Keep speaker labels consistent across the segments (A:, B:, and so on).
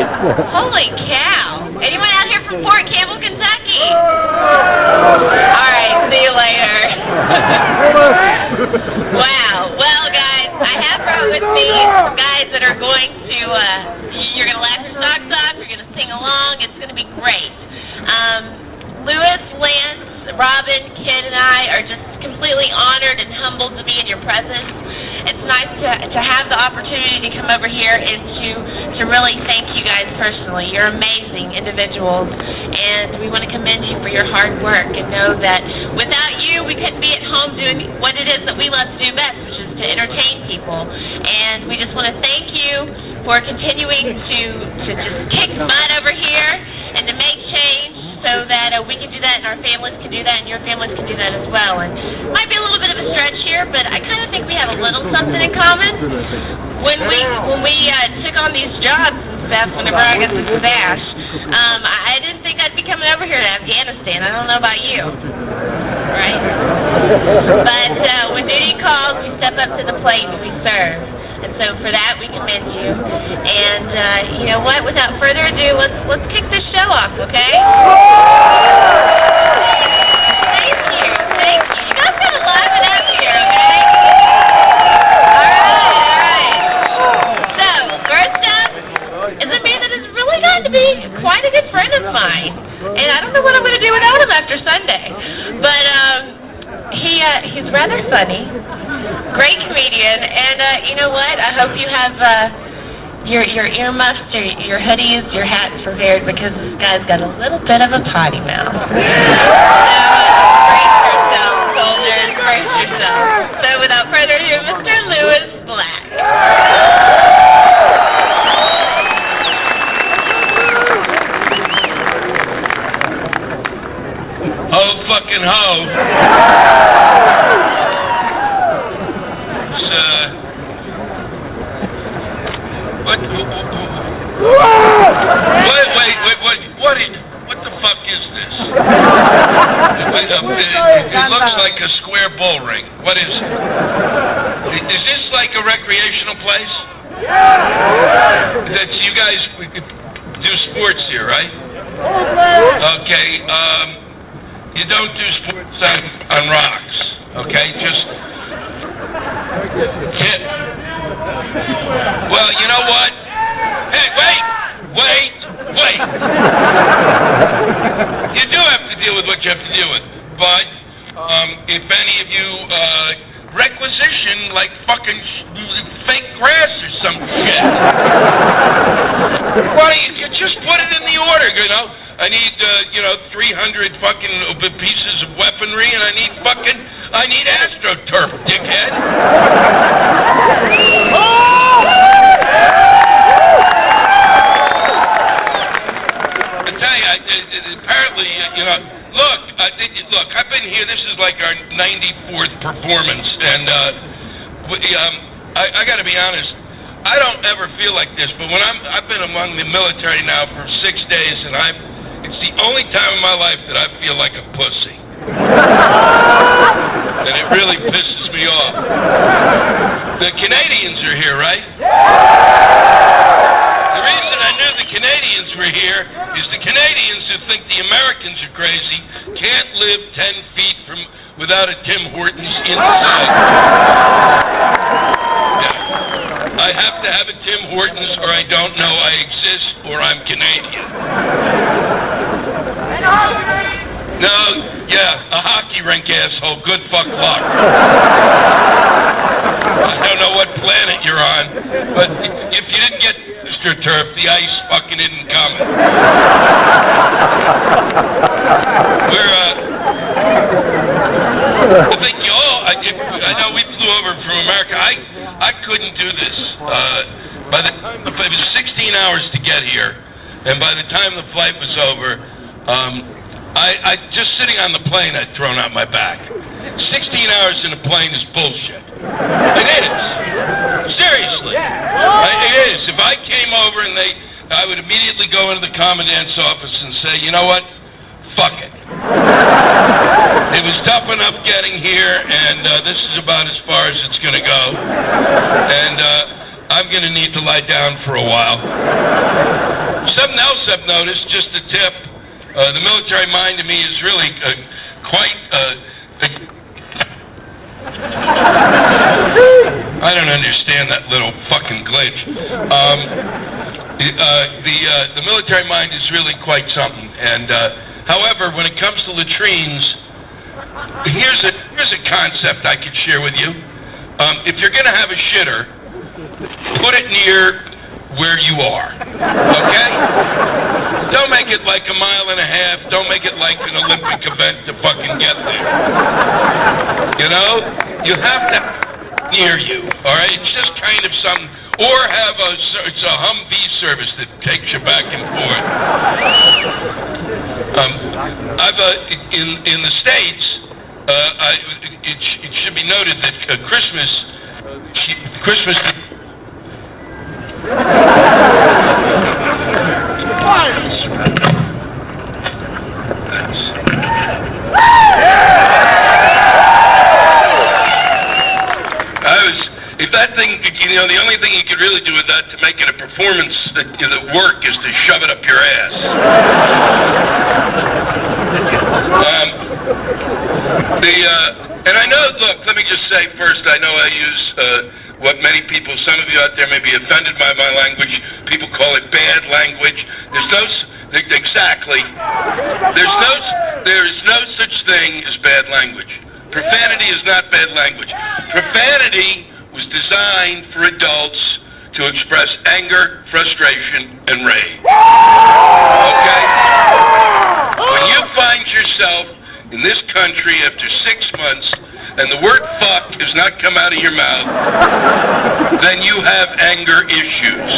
A: Holy cow. Anyone out here from Fort Campbell, Kentucky? Alright, see you later. Wow. Well, guys, I have brought with me some guys that are going to, you're going to laugh your socks off, you're going to sing along, it's going to be great. Lewis, Lance, Robin, Kid, and I are just completely honored and humbled to be in your presence. It's nice to have the opportunity to come over here and to really thank you guys personally. You're amazing individuals, and we want to commend you for your hard work and know that without you, we couldn't be at home doing what it is that we love to do best, which is to entertain people. And we just want to thank you for continuing to just kick butt over here and to make change so that we can do that and our families can do that and your families can do that as well. And it might be a little bit of a stretch here, but I kind of think we have a little something in common. When we took on these jobs and stuff, whenever I got this dash, I didn't think I'd be coming over here to Afghanistan. I don't know about you, right? But when duty calls, we step up to the plate and we serve. And so for that, we commend you. And you know what? Without further ado, let's kick this show off, okay? Thank you. You guys gotta live it up here, okay? All right. So, first up is a man that has really gotten to be quite a good friend of mine. And I don't know what I'm going to do without him after Sunday. But he's rather funny. Great comedian, and you know what? I hope you have your earmuffs, your hoodies, your hats prepared because this guy's got a little bit of a potty mouth. So brace yourself, soldiers, brace yourself. So without further ado, Mr. Lewis Black.
B: Oh, fucking ho. What the fuck is this? It looks like a square bull ring. What is it? Is this like a recreational place? That's you guys do sports here, right? Okay, you don't do sports on rocks, okay? Just hit. Well, you know what? Hey, wait! You do have to deal with what you have to deal with, but if any of you requisition like fucking fake grass or some shit, why don't you just put it in the order, you know? I need 300 fucking pieces of weaponry, and I need AstroTurf, dickhead. Apparently, look, I've been here, this is like our 94th performance, and I gotta be honest, I don't ever feel like this, but when I've been among the military now for 6 days, and it's the only time in my life that I feel like a pussy. And it really pisses me off. The Canadians are here, right? The reason I knew the Canadians were here is the Canadians who think the Americans are crazy can't live 10 feet without a Tim Hortons inside. Yeah. I have to have a Tim Hortons or I don't know I exist or I'm Canadian. No, yeah, a hockey rink, asshole. Good fuck luck. I don't know what planet you're on, but if you didn't get AstroTurf, the ice fucking isn't coming. I think you all, I know we flew over from America. I couldn't do this. It was 16 hours to get here, and by the time the flight was over, I just sitting on the plane, I'd thrown out my back. 16 hours in a plane is bullshit. It is. Seriously. It is. If I came over and I would immediately go into the commandant's office and say, you know what? Fuck it. It was tough enough getting here, and this is about as far as it's going to go. And I'm going to need to lie down for a while. I've noticed, just a tip, the military mind to me is really quite... I don't understand that little fucking glitch. The military mind is really quite something. And however, when it comes to latrines, here's a concept I could share with you. If you're going to have a shitter, put it near where you are. Okay? Don't make it like a mile and a half. Don't make it like an Olympic event to fucking get there. You know? You have to near you. All right? It's just kind of something. Or have it's a Humvee service that takes you back and forth. I've in the States. It should be noted that Christmas. If that thing, you know, the only thing you could really do with that to make it a performance that work is to shove it up your ass. And I know, look, let me just say first, I know I use what many people, some of you out there may be offended by my language. People call it bad language. There is no such thing as bad language. Profanity is not bad language. Profanity was designed for adults to express anger, frustration, and rage. Okay? When you find yourself in this country after 6 months and the word fuck has not come out of your mouth, then you have anger issues.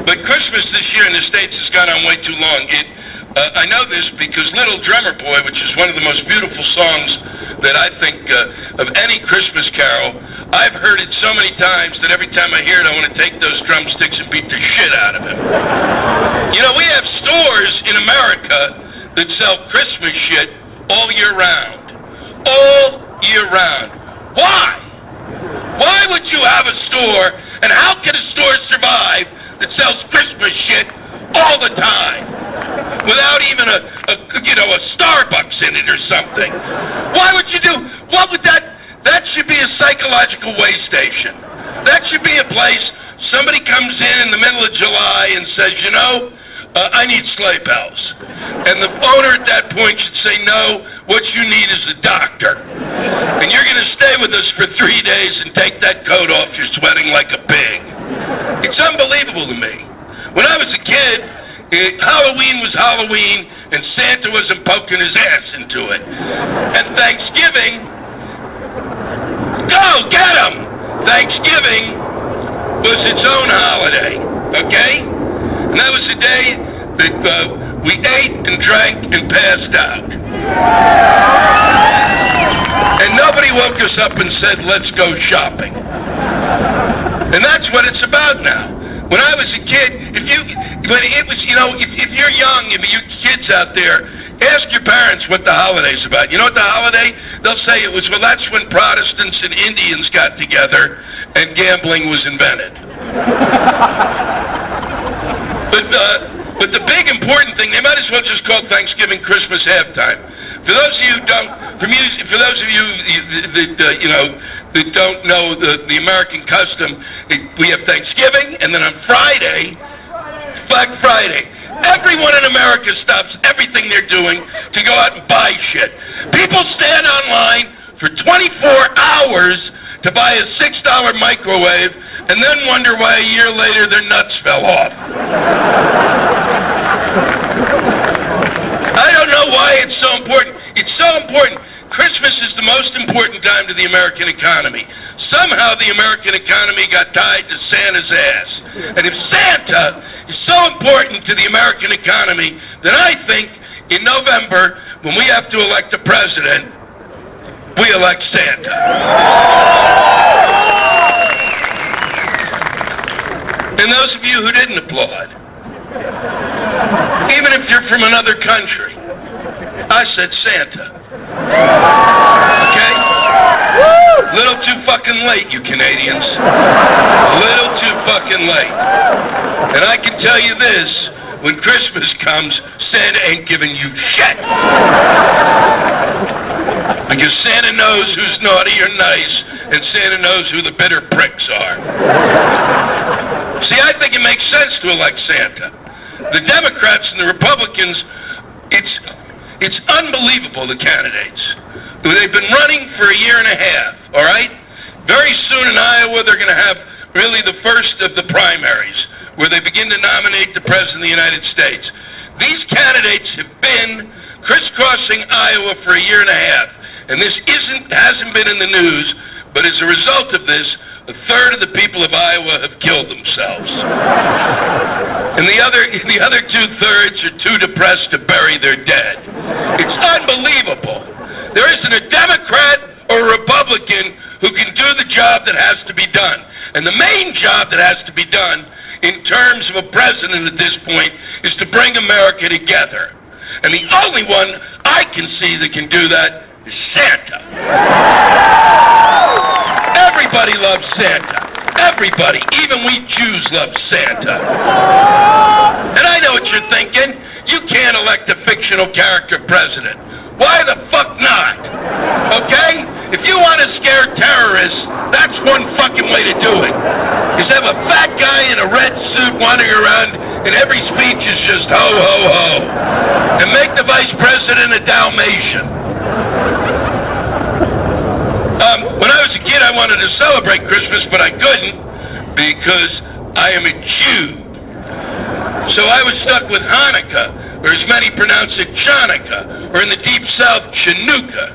B: But Christmas this year in the States has gone on way too long. I know this because Little Drummer Boy, which is one of the most beautiful songs that I think of any Christmas carol, I've heard it so many times that every time I hear it, I want to take those drumsticks and beat the shit out of him. You know, we have stores in America that sell Christmas shit all year round. All year round. Why? Why would you have a store, and how can a store survive that sells Christmas shit all the time without even a Starbucks in it or something? Why would you do? What would that? That should be a psychological way station. That should be a place somebody comes in the middle of July and says, you know, I need sleigh bells. And the owner at that point should say, no, what you need is a doctor. And you're going to stay with us for 3 days and take that coat off, you're sweating like a pig. It's unbelievable to me. When I was a kid, Halloween was Halloween, and Santa wasn't poking his ass into it. And Thanksgiving, go get him! Thanksgiving was its own holiday, okay? And that was the day that we ate and drank and passed out. And nobody woke us up and said, let's go shopping. And that's what it's about now. When I was a kid, if you're young, if you kids out there, ask your parents what the holiday's about. You know what the holiday? They'll say it was, well, that's when Protestants and Indians got together and gambling was invented. But the big important thing, they might as well just call Thanksgiving Christmas halftime. For those of you who don't, for those of you that don't know the American custom, we have Thanksgiving, and then on Friday, Black Friday, everyone in America stops everything they're doing to go out and buy shit. People stand online for 24 hours to buy a $6 microwave and then wonder why a year later their nuts fell off. I don't know why it's so important. It's so important. Christmas is the most important time to the American economy. Somehow the American economy got tied to Santa's ass. And if Santa is so important to the American economy, then I think in November, when we have to elect a president, we elect Santa. And those of you who didn't applaud, even if you're from another country, I said Santa. Okay? A little too fucking late, you Canadians. A fucking late. And I can tell you this, when Christmas comes, Santa ain't giving you shit. Because Santa knows who's naughty or nice, and Santa knows who the bitter pricks are. See, I think it makes sense to elect Santa. The Democrats and the Republicans, it's unbelievable, the candidates. They've been running for a year and a half, all right? Very soon in Iowa, they're going to have really the first of the primaries, where they begin to nominate the President of the United States. These candidates have been crisscrossing Iowa for a year and a half, and this hasn't been in the news, but as a result of this, a third of the people of Iowa have killed themselves. And the other two-thirds are too depressed to bury their dead. It's unbelievable. There isn't a Democrat or a Republican who can do the job that has to be done. And the main job that has to be done in terms of a president at this point is to bring America together. And the only one I can see that can do that is Santa. Everybody loves Santa. Everybody, even we Jews love Santa. And I know what you're thinking. You can't elect a fictional character president. Why the fuck not? Okay? If you want to scare terrorists, that's one fucking way to do it. Is have a fat guy in a red suit wandering around and every speech is just ho, ho, ho. And make the vice president a Dalmatian. When I was a kid, I wanted to celebrate Christmas, but I couldn't because I am a Jew. So I was stuck with Hanukkah, or as many pronounce it, Chanukah, or in the Deep South, Chinooka.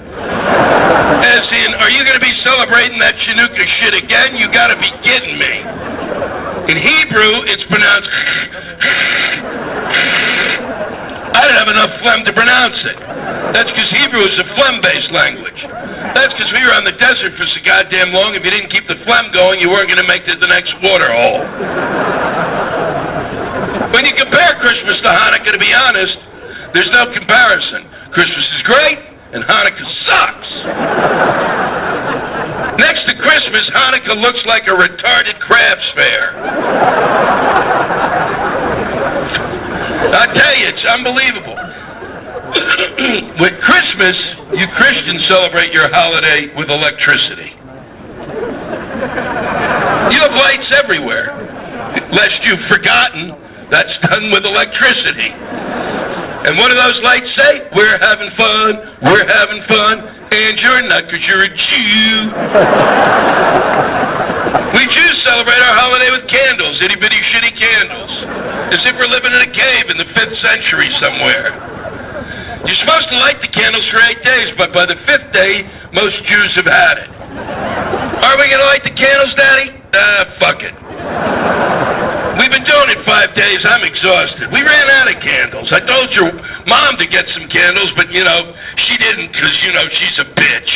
B: As in, are you going to be celebrating that Chinooka shit again? You got to be kidding me. In Hebrew, it's pronounced I didn't have enough phlegm to pronounce it. That's because Hebrew is a phlegm-based language. That's because we were on the desert for so goddamn long. If you didn't keep the phlegm going, you weren't going to make it to the next water hole. When you compare Christmas to Hanukkah, to be honest, there's no comparison. Christmas is great, and Hanukkah sucks. Next to Christmas, Hanukkah looks like a retarded crafts fair. I tell you, it's unbelievable. With Christmas, you Christians celebrate your holiday with electricity. You have lights everywhere. Lest you've forgotten, that's done with electricity. And what do those lights say? We're having fun, we're having fun, and you're not because you're a Jew. We Jews celebrate our holiday with candles, itty-bitty shitty candles, as if we're living in a cave in the 5th century somewhere. You're supposed to light the candles for 8 days, but by the 5th day, most Jews have had it. Are we going to light the candles, Daddy? Fuck it. We've been doing it 5 days. I'm exhausted. We ran out of candles. I told your mom to get some candles, but, she didn't because, she's a bitch.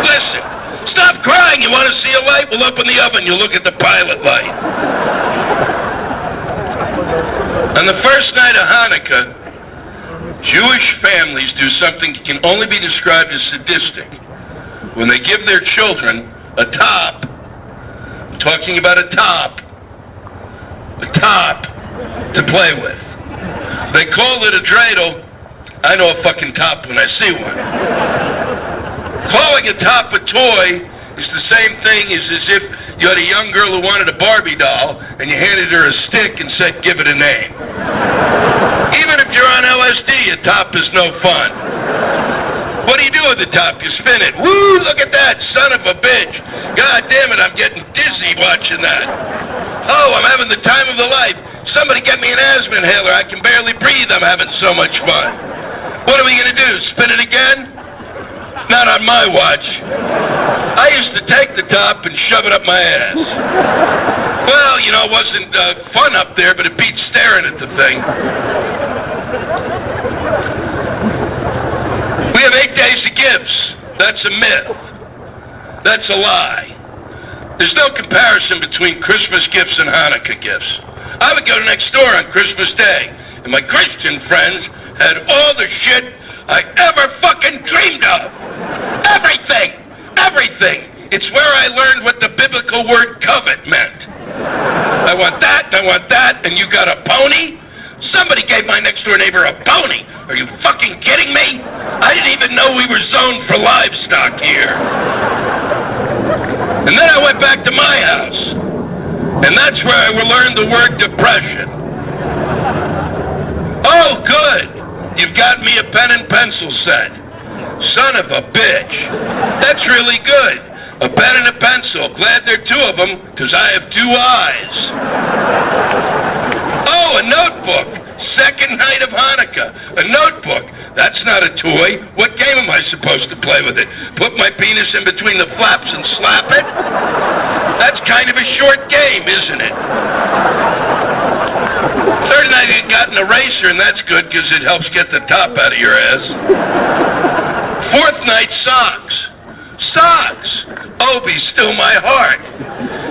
B: Listen, stop crying. You want to see a light? We'll open the oven. You'll look at the pilot light. On the first night of Hanukkah, Jewish families do something that can only be described as sadistic. When they give their children a top, I'm talking about a top to play with. They call it a dreidel. I know a fucking top when I see one. Calling a top a toy is the same thing as if you had a young girl who wanted a Barbie doll and you handed her a stick and said, give it a name. Even if you're on LSD, a top is no fun. What do you do with the top? You spin it. Woo, look at that, son of a bitch. God damn it, I'm getting dizzy watching that. Oh, I'm having the time of the life. Somebody get me an asthma inhaler. I can barely breathe. I'm having so much fun. What are we going to do, spin it again? Not on my watch. I used to take the top and shove it up my ass. Well, it wasn't fun up there, but it beat staring at the thing. We have 8 days of gifts. That's a myth. That's a lie. There's no comparison between Christmas gifts and Hanukkah gifts. I would go to next door on Christmas Day, and my Christian friends had all the shit I ever fucking dreamed of. Everything. It's where I learned what the biblical word covet meant. want that, and I want that, and you got a pony? Somebody gave my next-door neighbor a pony. Are you fucking kidding me? I didn't even know we were zoned for livestock here. And then I went back to my house. And that's where I learned the word depression. Oh, good. You've got me a pen and pencil set. Son of a bitch. That's really good. A pen and a pencil. Glad there are two of them, because I have two eyes. Oh, a notebook. Second night of Hanukkah. A notebook. That's not a toy. What game am I supposed to play with it? Put my penis in between the flaps and slap it? That's kind of a short game, isn't it? Third night I got an eraser, and that's good because it helps get the top out of your ass. Fourth night, socks. Socks! Oh, be still my heart.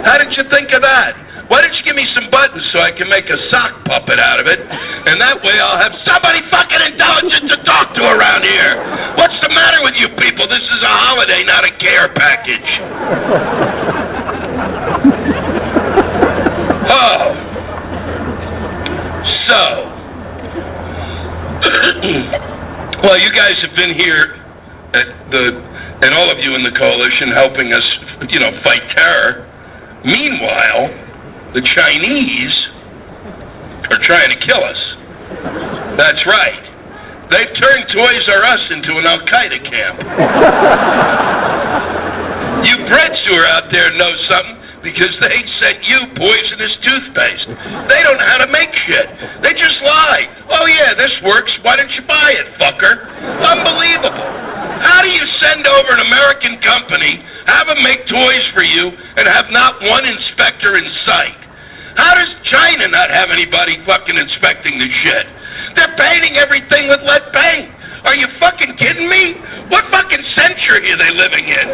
B: How did you think of that? Why don't you give me some buttons so I can make a sock puppet out of it? And that way I'll have somebody fucking intelligent to talk to around here. What's the matter with you people? This is a holiday, not a care package. Oh. So. Well, you guys have been here and all of you in the coalition helping us, fight terror. Meanwhile, the Chinese are trying to kill us. That's right. They've turned Toys R Us into an Al-Qaeda camp. You Brits who are out there know something because they sent you poisonous toothpaste. They don't know how to make shit. They just lie. Oh yeah, this works. Why don't you buy it, fucker? Unbelievable. How do you send over an American company, have them make toys for you, and have not one inspector in sight? How does China not have anybody fucking inspecting the shit? They're painting everything with lead paint. Are you fucking kidding me? What fucking century are they living in?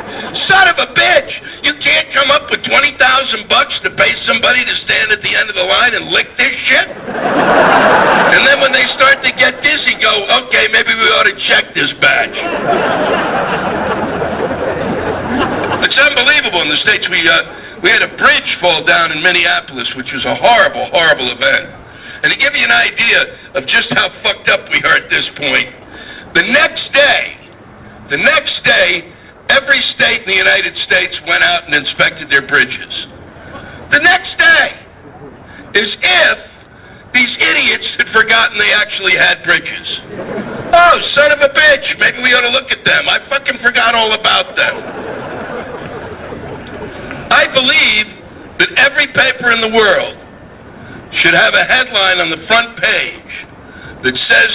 B: Son of a bitch! You can't come up with $20,000 to pay somebody to stand at the end of the line and lick this shit? And then when they start to get dizzy, go, okay, maybe we ought to check this batch. It's unbelievable in the States. We had a bridge fall down in Minneapolis, which was a horrible, horrible event. And to give you an idea of just how fucked up we are at this point, the next day, every state in the United States went out and inspected their bridges. The next day, as if these idiots had forgotten they actually had bridges. Oh, son of a bitch, maybe we ought to look at them. I fucking forgot all about them. I believe that every paper in the world should have a headline on the front page that says,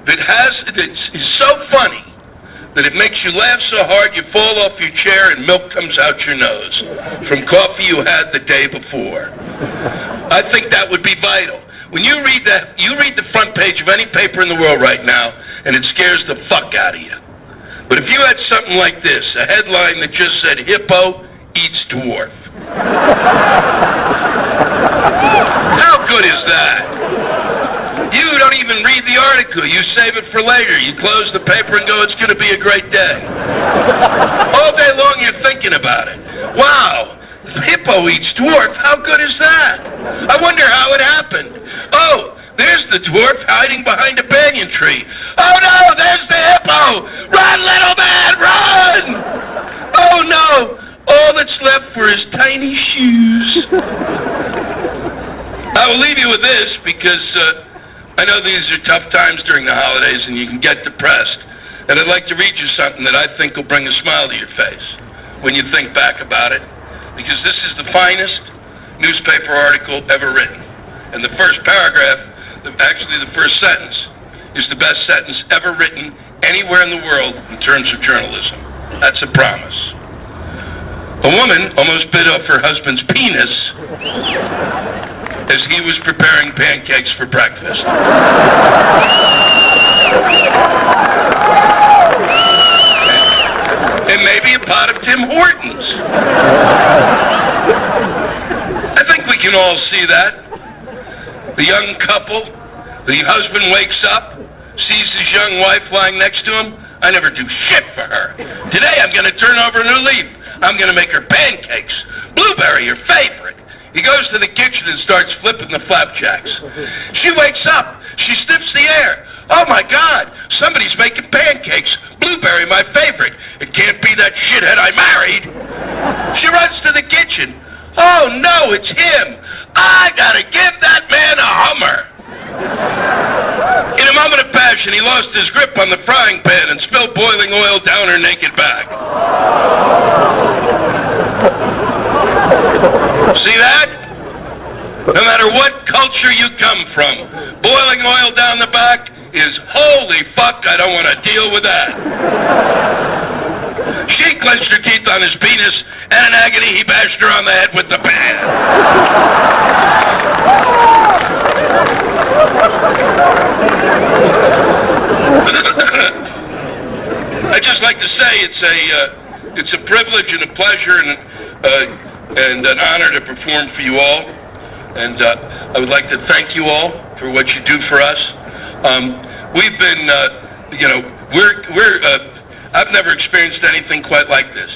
B: that is so funny that it makes you laugh so hard you fall off your chair and milk comes out your nose from coffee you had the day before. I think that would be vital. When you read the front page of any paper in the world right now, and it scares the fuck out of you. But if you had something like this, a headline that just said, "Hippo eats dwarf." How good is that? You don't even read the article. You save it for later. You close the paper and go, it's going to be a great day. All day long you're thinking about it. Wow, hippo eats dwarf. How good is that? I wonder how it happened. Oh, there's the dwarf hiding behind a banyan tree. Oh no, there's the hippo. Run, little man, run! Oh no, all that's left were his tiny shoes. I will leave you with this because I know these are tough times during the holidays and you can get depressed. And I'd like to read you something that I think will bring a smile to your face when you think back about it. Because this is the finest newspaper article ever written. And the first paragraph, actually the first sentence, is the best sentence ever written anywhere in the world in terms of journalism. That's a promise. A woman almost bit off her husband's penis as he was preparing pancakes for breakfast. And maybe a pot of Tim Hortons. I think we can all see that. The young couple, the husband wakes up, sees his young wife lying next to him. I never do shit for her. Today I'm going to turn over a new leaf. I'm going to make her pancakes. Blueberry, your favorite. He goes to the kitchen and starts flipping the flapjacks. She wakes up. She sniffs the air. Oh, my God, somebody's making pancakes. Blueberry, my favorite. It can't be that shithead I married. She runs to the kitchen. Oh, no, it's him. I gotta give that man a Hummer. In a moment of passion, he lost his grip on the frying pan and spilled boiling oil down her naked back. See that? No matter what culture you come from, boiling oil down the back is holy fuck, I don't want to deal with that. She clenched her teeth on his penis, and in agony he bashed her on the head with the pan. I'd just like to say it's a privilege and a pleasure and an honor to perform for you all. And I would like to thank you all for what you do for us. We've been, I've never experienced anything quite like this.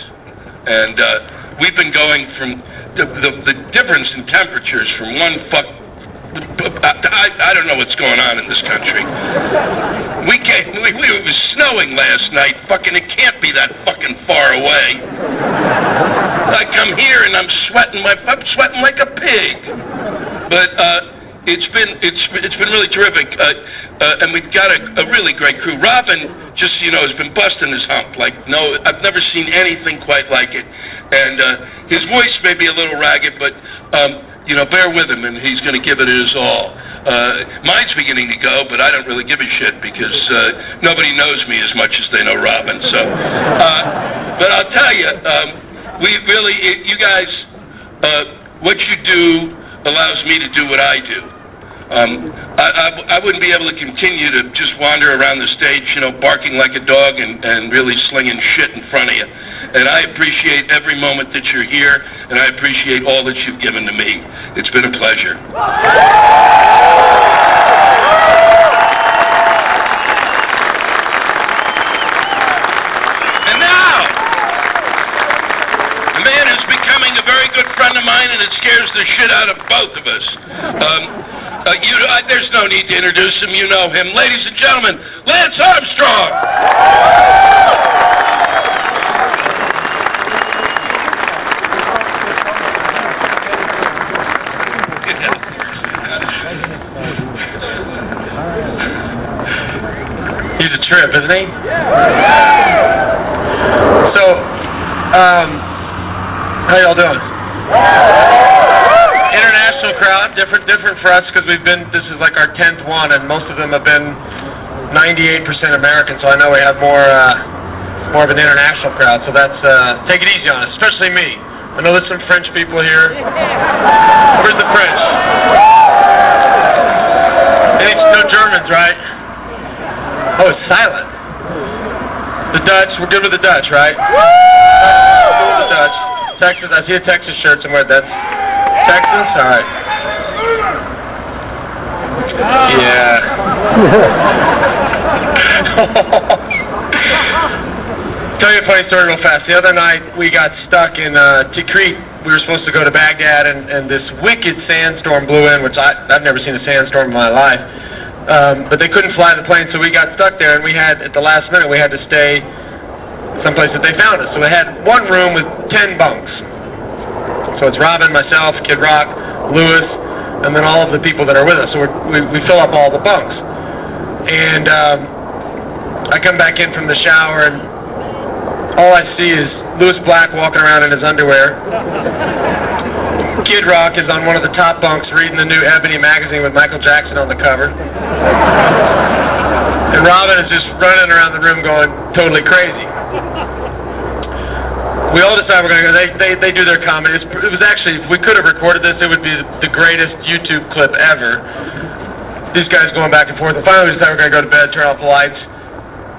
B: And we've been going from the difference in temperatures from I don't know what's going on in this country. It was snowing last night. Fucking, it can't be that fucking far away. I come here and I'm sweating like a pig. But it's been really terrific. And we've got a really great crew. Robin, just so you know, has been busting his hump. Like, no, I've never seen anything quite like it. And his voice may be a little ragged, but bear with him, and he's going to give it his all. Mine's beginning to go, but I don't really give a shit because nobody knows me as much as they know Robin. So, but I'll tell you, you guys, what you do allows me to do what I do. I wouldn't be able to continue to just wander around the stage, barking like a dog and really slinging shit in front of you. And I appreciate every moment that you're here, and I appreciate all that you've given to me. It's been a pleasure. And now, a man who's becoming a very good friend of mine, and it scares the shit out of both of us. There's no need to introduce him. You know him. Ladies and gentlemen, Lance Armstrong!
C: He's a trip, isn't he? So, how y'all doing? International crowd, different for us because this is like our 10th one, and most of them have been 98% American, so I know we have more of an international crowd, so that's, take it easy on us, especially me. I know there's some French people here. Where's the French? They need to know Germans, right? Oh, it's silent. The Dutch, we're good with the Dutch, right? Woo! The Dutch. Texas, I see a Texas shirt somewhere. That's Texas? All right. Yeah. Tell you a funny story real fast. The other night, we got stuck in Tikrit. We were supposed to go to Baghdad, and this wicked sandstorm blew in, which I've never seen a sandstorm in my life. But they couldn't fly the plane, so we got stuck there, and at the last minute, we had to stay someplace that they found us. So we had one room with 10 bunks. So it's Robin, myself, Kid Rock, Lewis, and then all of the people that are with us. So we fill up all the bunks. And I come back in from the shower, and all I see is Lewis Black walking around in his underwear. Kid Rock is on one of the top bunks reading the new Ebony magazine with Michael Jackson on the cover. And Robin is just running around the room going totally crazy. We all decided we're going to go. They do their comedy. It was actually, if we could have recorded this, it would be the greatest YouTube clip ever. These guys going back and forth. And finally we decided we're going to go to bed, turn off the lights.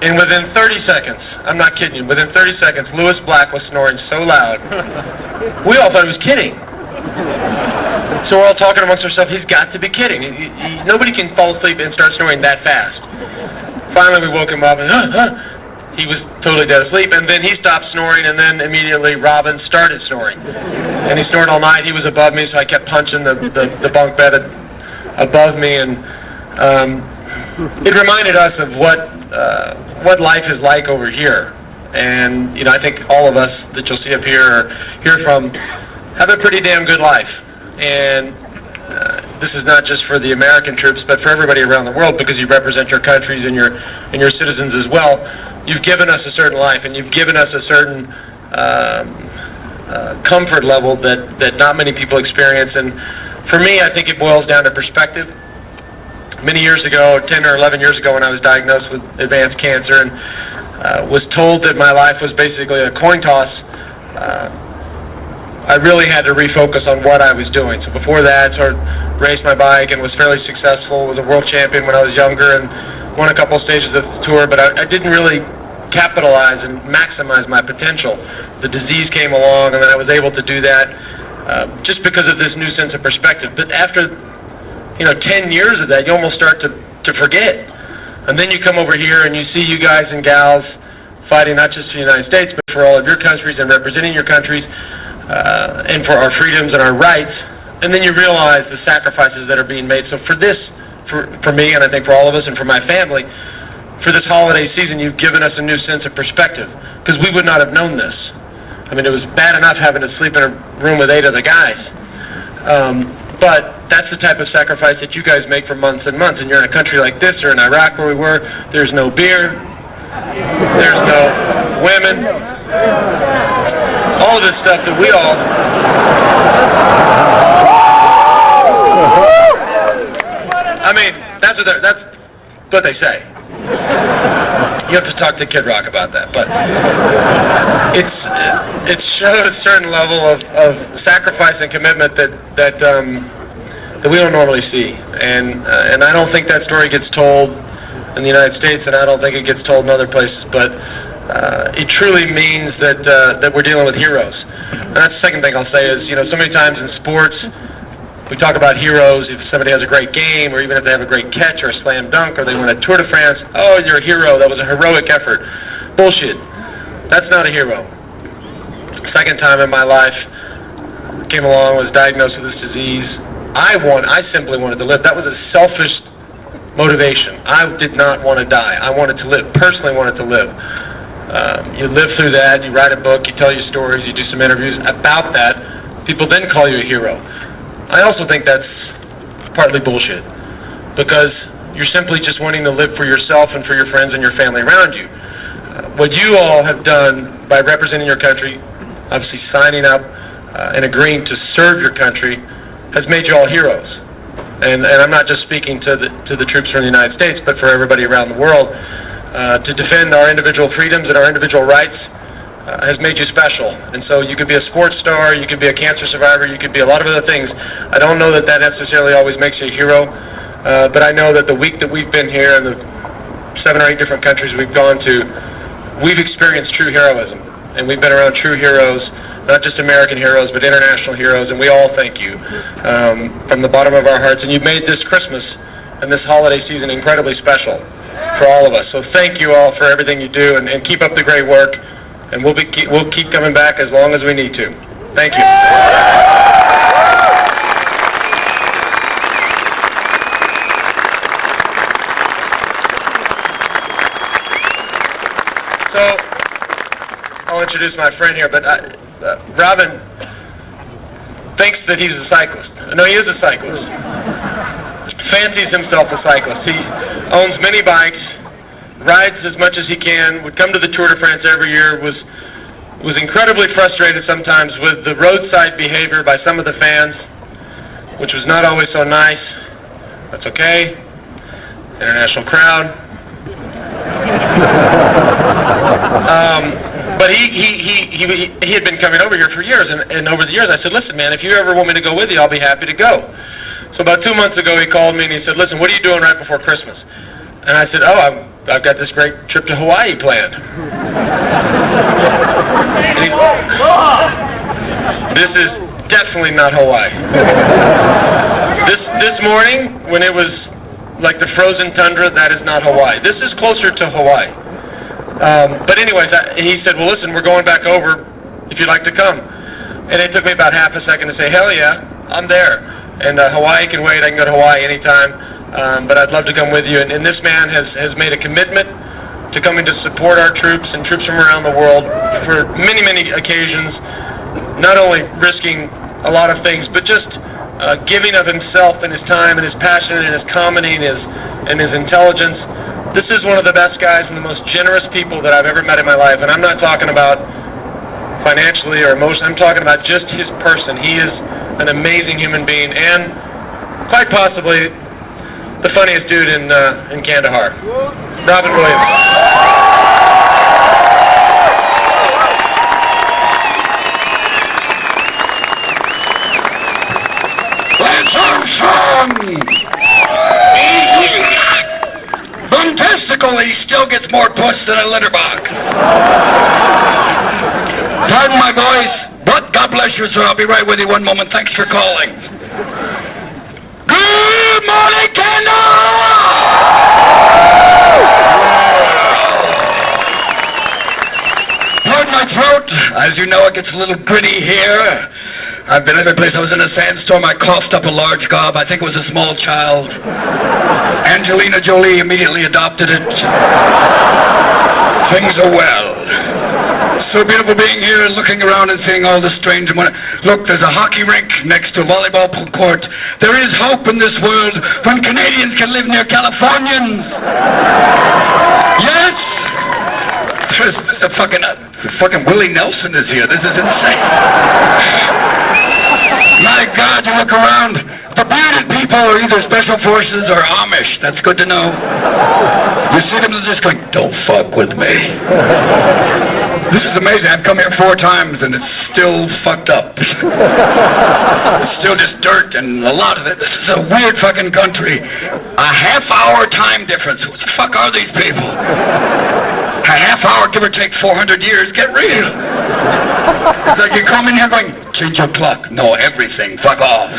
C: And within 30 seconds, I'm not kidding you, within 30 seconds, Lewis Black was snoring so loud. We all thought he was kidding. So we're all talking amongst ourselves, he's got to be kidding. Nobody can fall asleep and start snoring that fast. Finally we woke him up and, he was totally dead asleep, and then he stopped snoring, and then immediately Robin started snoring. And he snored all night. He was above me, so I kept punching the bunk bed above me, and it reminded us of what life is like over here. And, you know, I think all of us that you'll see up here or hear from have a pretty damn good life. And this is not just for the American troops, but for everybody around the world, because you represent your countries and your citizens as well. You've given us a certain life, and you've given us a certain comfort level that not many people experience. And for me, I think it boils down to perspective. Many years ago, 10 or 11 years ago, when I was diagnosed with advanced cancer and was told that my life was basically a coin toss, I really had to refocus on what I was doing. So before that, sort of raced my bike and was fairly successful, was a world champion when I was younger and won a couple stages of the tour, but I didn't really capitalize and maximize my potential. The disease came along, and then I was able to do that just because of this new sense of perspective. But after 10 years of that, you almost start to forget. And then you come over here and you see you guys and gals fighting not just for the United States, but for all of your countries and representing your countries and for our freedoms and our rights. And then you realize the sacrifices that are being made. So for this, for me, and I think for all of us and for my family, for this holiday season, you've given us a new sense of perspective, because we would not have known this. I mean, it was bad enough having to sleep in a room with 8 other guys. But that's the type of sacrifice that you guys make for months and months. And you're in a country like this, or in Iraq where we were, there's no beer, there's no women, all of this stuff that we all... I mean, that's what they say. You have to talk to Kid Rock about that, but it showed a certain level of sacrifice and commitment that we don't normally see, and I don't think that story gets told in the United States, and I don't think it gets told in other places. But it truly means that we're dealing with heroes. And that's the second thing I'll say is, so many times in sports, we talk about heroes. If somebody has a great game, or even if they have a great catch or a slam dunk, or they win a Tour de France, oh, you're a hero. That was a heroic effort. Bullshit. That's not a hero. Second time in my life, came along, was diagnosed with this disease. I simply wanted to live. That was a selfish motivation. I did not want to die. I wanted to live. Personally wanted to live. You live through that. You write a book. You tell your stories. You do some interviews about that. People then call you a hero. I also think that's partly bullshit, because you're simply just wanting to live for yourself and for your friends and your family around you. What you all have done by representing your country, obviously signing up and agreeing to serve your country, has made you all heroes. And I'm not just speaking to the troops from the United States, but for everybody around the world. To defend our individual freedoms and our individual rights has made you special. And so you could be a sports star, you could be a cancer survivor, you could be a lot of other things. I don't know that necessarily always makes you a hero, but I know that the week that we've been here and the 7 or 8 different countries we've gone to, we've experienced true heroism. And we've been around true heroes, not just American heroes, but international heroes, and we all thank you from the bottom of our hearts. And you've made this Christmas and this holiday season incredibly special for all of us. So thank you all for everything you do, and keep up the great work. And we'll keep coming back as long as we need to. Thank you. So I'll introduce my friend here, but Robin thinks that he's a cyclist. No, he is a cyclist. Fancies himself a cyclist. He owns many bikes, rides as much as he can, would come to the Tour de France every year, was incredibly frustrated sometimes with the roadside behavior by some of the fans, which was not always so nice. That's okay. International crowd. But he had been coming over here for years, and over the years I said, listen, man, if you ever want me to go with you, I'll be happy to go. So about 2 months ago he called me and he said, listen, what are you doing right before Christmas? And I said, oh, I've got this great trip to Hawaii planned. This is definitely not Hawaii. This morning, when it was like the frozen tundra, that is not Hawaii. This is closer to Hawaii. But anyways, he said, well, listen, we're going back over if you'd like to come. And it took me about half a second to say, hell yeah, I'm there. And Hawaii can wait. I can go to Hawaii anytime. But I'd love to come with you. And this man has made a commitment to coming to support our troops and troops from around the world for many, many occasions, not only risking a lot of things, but just giving of himself and his time and his passion and his comedy and his intelligence. This is one of the best guys and the most generous people that I've ever met in my life. And I'm not talking about financially or emotionally. I'm talking about just his person. He is an amazing human being and quite possibly the funniest dude in Kandahar. Robin Williams.
D: Lance Armstrong! Fantastical, he still gets more puss than a litter box. Pardon my voice, but God bless you, sir. I'll be right with you one moment. Thanks for calling. Good morning, Kandahar! Pardon my throat. As you know, it gets a little gritty here. I've been every place. I was in a sandstorm. I coughed up a large gob. I think it was a small child. Angelina Jolie immediately adopted it. Things are well. So beautiful being here and looking around and seeing all the strange and wonderful. Look, there's a hockey rink next to a volleyball court. There is hope in this world when Canadians can live near Californians. Yes! There's a fucking Willie Nelson is here. This is insane. My God, you look around. The bearded people are either special forces or Amish. That's good to know. You see them just going, don't fuck with me. This is amazing. I've come here 4 times and it's still fucked up. It's still just dirt and a lot of it. This is a weird fucking country. A half-hour time difference. Who the fuck are these people? A half hour, give or take 400 years. Get real. It's like you come in here going, change your clock. No, everything. Fuck off.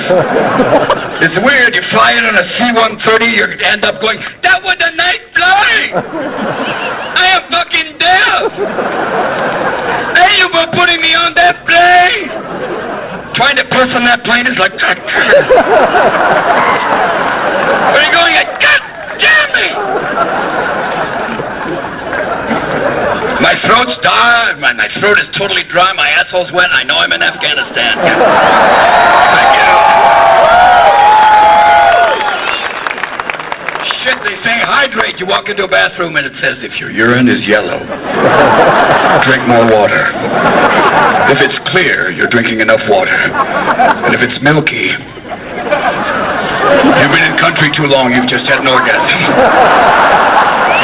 D: It's weird. You fly in on a C-130, you end up going, that was a night flight. I am fucking deaf. Hey, you were putting me on that plane. Trying to piss on that plane is like, where are you going? God damn me. My throat's dry. My throat is totally dry. My asshole's wet. I know I'm in Afghanistan. Thank you. Shit, they say hydrate. You walk into a bathroom and it says if your urine is yellow, drink more water. If it's clear, you're drinking enough water. And if it's milky, you've been in country too long. You've just had an orgasm.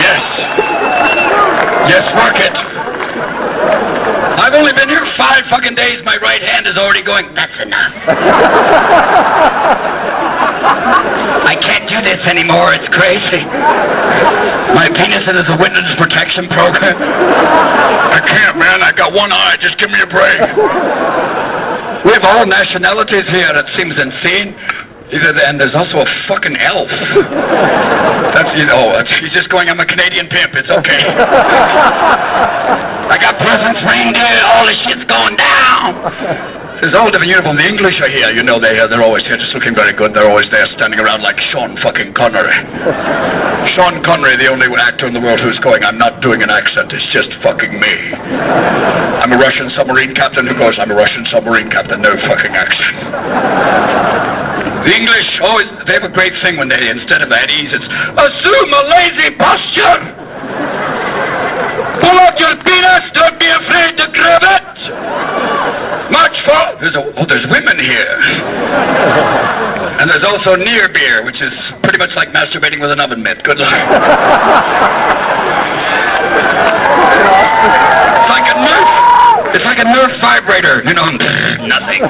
D: Yes. Yes, work it. I've only been here 5 fucking days. My right hand is already going, that's enough. I can't do this anymore. It's crazy. My penis is a witness protection program. I can't, man. I got one eye. Just give me a break. We have all nationalities here. That seems insane. And there's also a fucking elf. That's, he's just going, I'm a Canadian pimp, it's okay. I got presents, reindeer, all this shit's going down. There's all different uniforms. The English are here, they're always here, just looking very good. They're always there, standing around like Sean fucking Connery. Sean Connery, the only actor in the world who's going, I'm not doing an accent, it's just fucking me. I'm a Russian submarine captain who goes, I'm a Russian submarine captain, no fucking accent. The English always, they have a great thing when they, instead of at ease, it's assume a lazy posture. Pull out your penis, don't be afraid to grab it. March forward. There's women here. And there's also near beer, which is pretty much like masturbating with an oven mitt. Good luck. It's like a Nerf vibrator, nothing.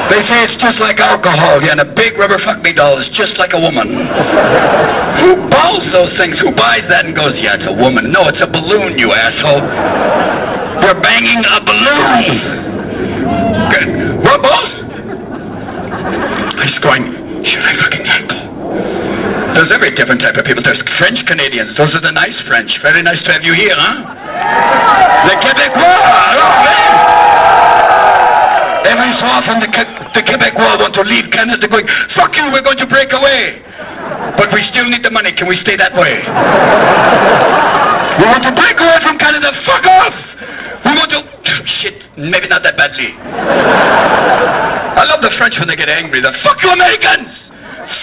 D: They say it's just like alcohol, and a big rubber fuck-me doll is just like a woman. Who balls those things? Who buys that and goes, yeah, it's a woman? No, it's a balloon, you asshole. You're banging a balloon. Good. What, boss? He's going, should I fucking handle? There's every different type of people. There's French Canadians. Those are the nice French. Very nice to have you here, huh? The Quebecois. Alors, every so often the Quebecois want to leave Canada going, fuck you, we're going to break away. But we still need the money. Can we stay that way? We want to break away from Canada. Fuck off. We want to... Shit, maybe not that badly. I love the French when they get angry. They're, fuck you, Americans!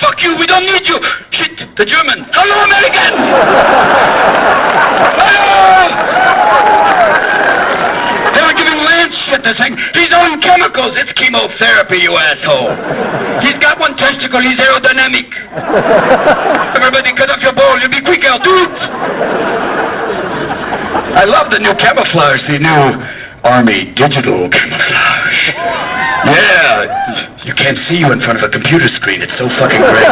D: Fuck you, we don't need you! Shit, the German. Hello, Americans! Hello! They were giving Lance shit. They're saying, he's on chemicals. It's chemotherapy, you asshole. He's got one testicle. He's aerodynamic. Everybody cut off your ball. You'll be quicker. Do it! I love the new camouflage, the new Army digital camouflage. Yeah, you can't see you in front of a computer screen. It's so fucking great.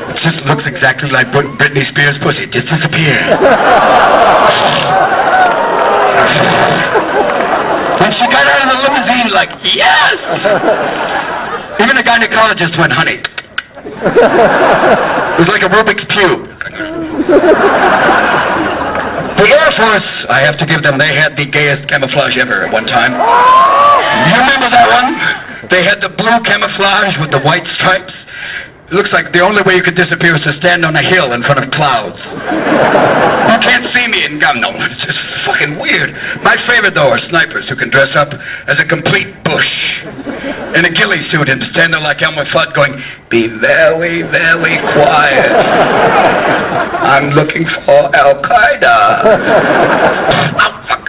D: It just looks exactly like Britney Spears' pussy. It just disappeared. When she got out of the limousine, like, yes! Even the gynecologist went, honey. It was like a Rubik's Cube. The Air Force, I have to give them, they had the gayest camouflage ever at one time. You remember that one? They had the blue camouflage with the white stripes. It looks like the only way you could disappear is to stand on a hill in front of clouds. You can't see me in gum, no. It's just fucking weird. My favorite, though, are snipers who can dress up as a complete bush in a ghillie suit and stand there like Elmer Fudd going, be very, very quiet. I'm looking for Al-Qaeda. Oh, fuck.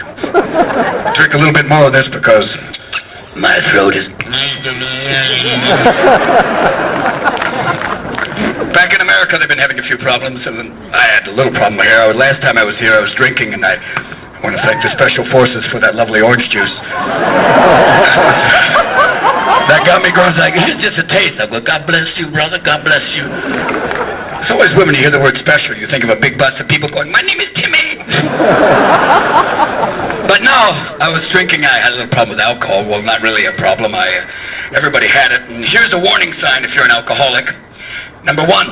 D: Drink a little bit more of this because my throat is... Back in America, they've been having a few problems, and I had a little problem here. Last time I was here, I was drinking, and I want to thank the Special Forces for that lovely orange juice. That got me going like, it's just a taste. I go, God bless you, brother, God bless you. It's always when you hear the word special, you think of a big bus of people going, my name is Timmy. But no, I was drinking. I had a little problem with alcohol. Well, not really a problem. Everybody had it. And here's a warning sign if you're an alcoholic. Number one,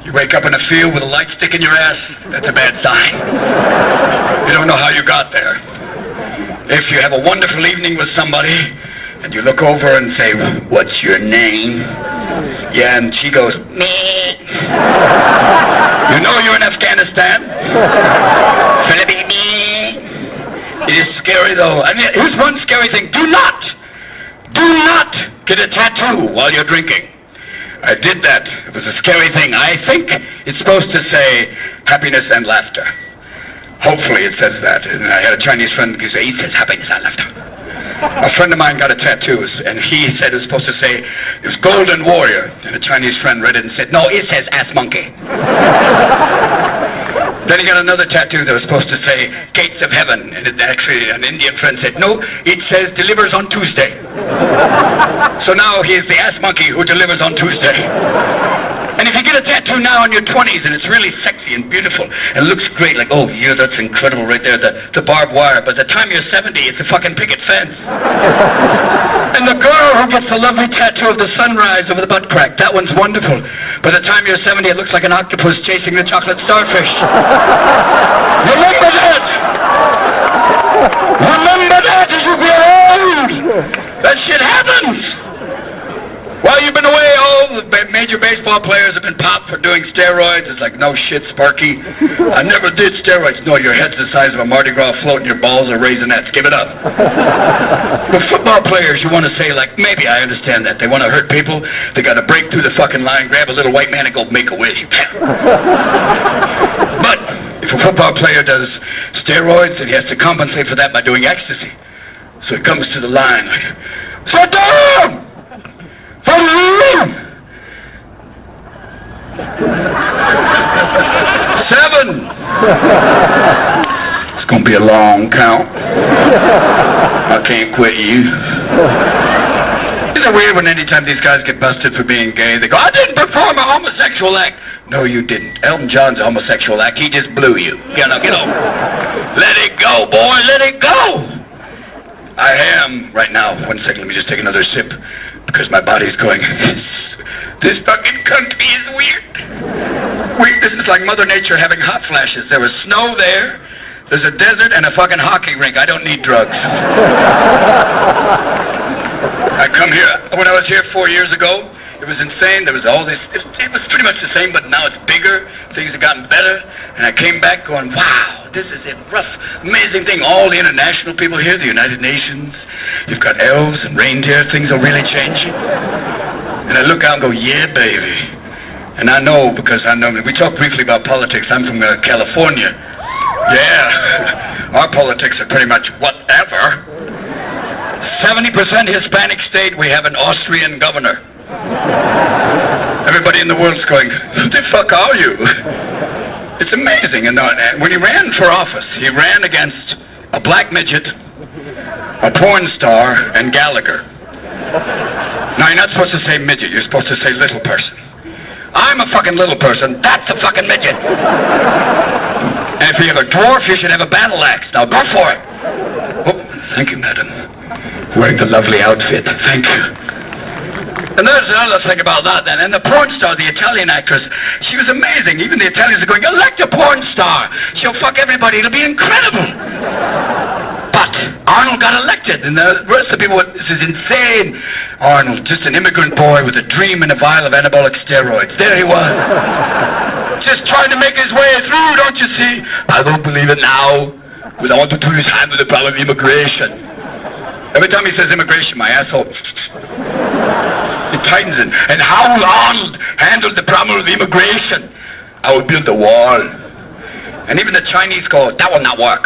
D: you wake up in a field with a light stick in your ass, that's a bad sign. You don't know how you got there. If you have a wonderful evening with somebody, and you look over and say, what's your name? Yeah, and she goes, me. You know you're in Afghanistan. It is scary, though. I mean, here's one scary thing. Do not get a tattoo while you're drinking. I did that. It was a scary thing. I think it's supposed to say happiness and laughter. Hopefully it says that. And I had a Chinese friend who said, he says happiness and laughter. A friend of mine got a tattoo, and he said it was supposed to say, it was Golden Warrior. And a Chinese friend read it and said, no, it says ass monkey. Then he got another tattoo that was supposed to say Gates of Heaven, and actually an Indian friend said, no, it says delivers on Tuesday. So now he is the ass monkey who delivers on Tuesday. And if you get a tattoo now in your 20s and it's really sexy and beautiful and looks great, like, oh yeah, that's incredible right there, the barbed wire, but by the time you're 70, it's a fucking picket fence. And the girl who gets the lovely tattoo of the sunrise over the butt crack, that one's wonderful. By the time you're 70, it looks like an octopus chasing the chocolate starfish. Remember that! Remember that as you grow old! That shit happens! While you've been away, all the major baseball players have been popped for doing steroids. It's like, no shit, Sparky. I never did steroids. No, your head's the size of a Mardi Gras float and your balls are raisinets. Give it up. The football players, you want to say, like, maybe I understand that. They want to hurt people. They got to break through the fucking line, grab a little white man and go make a wish. But if a football player does steroids, then he has to compensate for that by doing ecstasy. So he comes to the line like, sit down! 7! It's gonna be a long count. I can't quit you. Isn't it weird when anytime these guys get busted for being gay, they go, I didn't perform a homosexual act. No, you didn't. Elton John's a homosexual act. He just blew you. Get over. Let it go, boy. Let it go. I am, right now, 1 second, let me just take another sip, because my body's going, This fucking country is weird. This is like Mother Nature having hot flashes. There was snow there, there's a desert, and a fucking hockey rink. I don't need drugs. I come here, when I was here 4 years ago, it was insane. There was all this, it was pretty much the same, but now it's bigger. Things have gotten better. And I came back going, wow, this is a rough, amazing thing. All the international people here, the United Nations, you've got elves and reindeer. Things are really changing. And I look out and go, yeah, baby. And I know, because I know, we talked briefly about politics. I'm from California. Yeah, our politics are pretty much whatever. 70% Hispanic state, we have an Austrian governor. Everybody in the world's going, who the fuck are you? It's amazing. And when he ran for office, he ran against a black midget, a porn star, and Gallagher. Now, you're not supposed to say midget, you're supposed to say little person. I'm a fucking little person, that's a fucking midget. And if you have a dwarf, you should have a battle axe. Now go for it. Oh, thank you, madam. Wearing the lovely outfit, thank you. And there's another thing about that then. And the porn star, the Italian actress, she was amazing. Even the Italians are going, elect a porn star. She'll fuck everybody. It'll be incredible. But Arnold got elected. And the rest of the people went, this is insane. Arnold, just an immigrant boy with a dream and a vial of anabolic steroids. There he was. Just trying to make his way through, don't you see? I don't believe it now. With all to his hand with the problem of immigration. Every time he says immigration, my asshole... It tightens it. And how Arnold handled the problem of immigration. I would build a wall. And even the Chinese go, that will not work.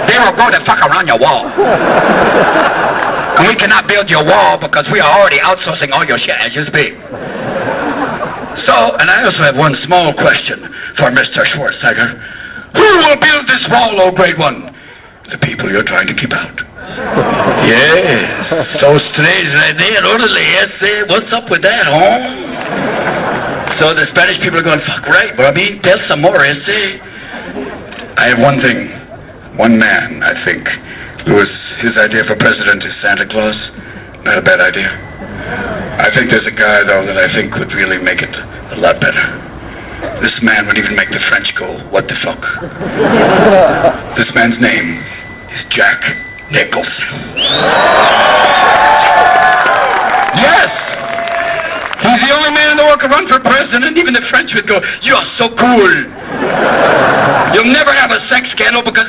D: They will go to fuck around your wall. And we cannot build your wall because we are already outsourcing all your shit as you speak. So, and I also have one small question for Mr. Schwarzenegger. Who will build this wall, oh great one? The people you're trying to keep out. Yes, so strange right there, orderly, yes, what's up with that, huh? So the Spanish people are going, fuck right, but I mean, tell some more, yes, I have one thing, one man, I think, his idea for president is Santa Claus. Not a bad idea. I think there's a guy, though, that I think would really make it a lot better. This man would even make the French go, what the fuck? This man's name is Jack Nicholson. Yes! He's the only man in the world who can run for president. Even the French would go, you're so cool. You'll never have a sex scandal because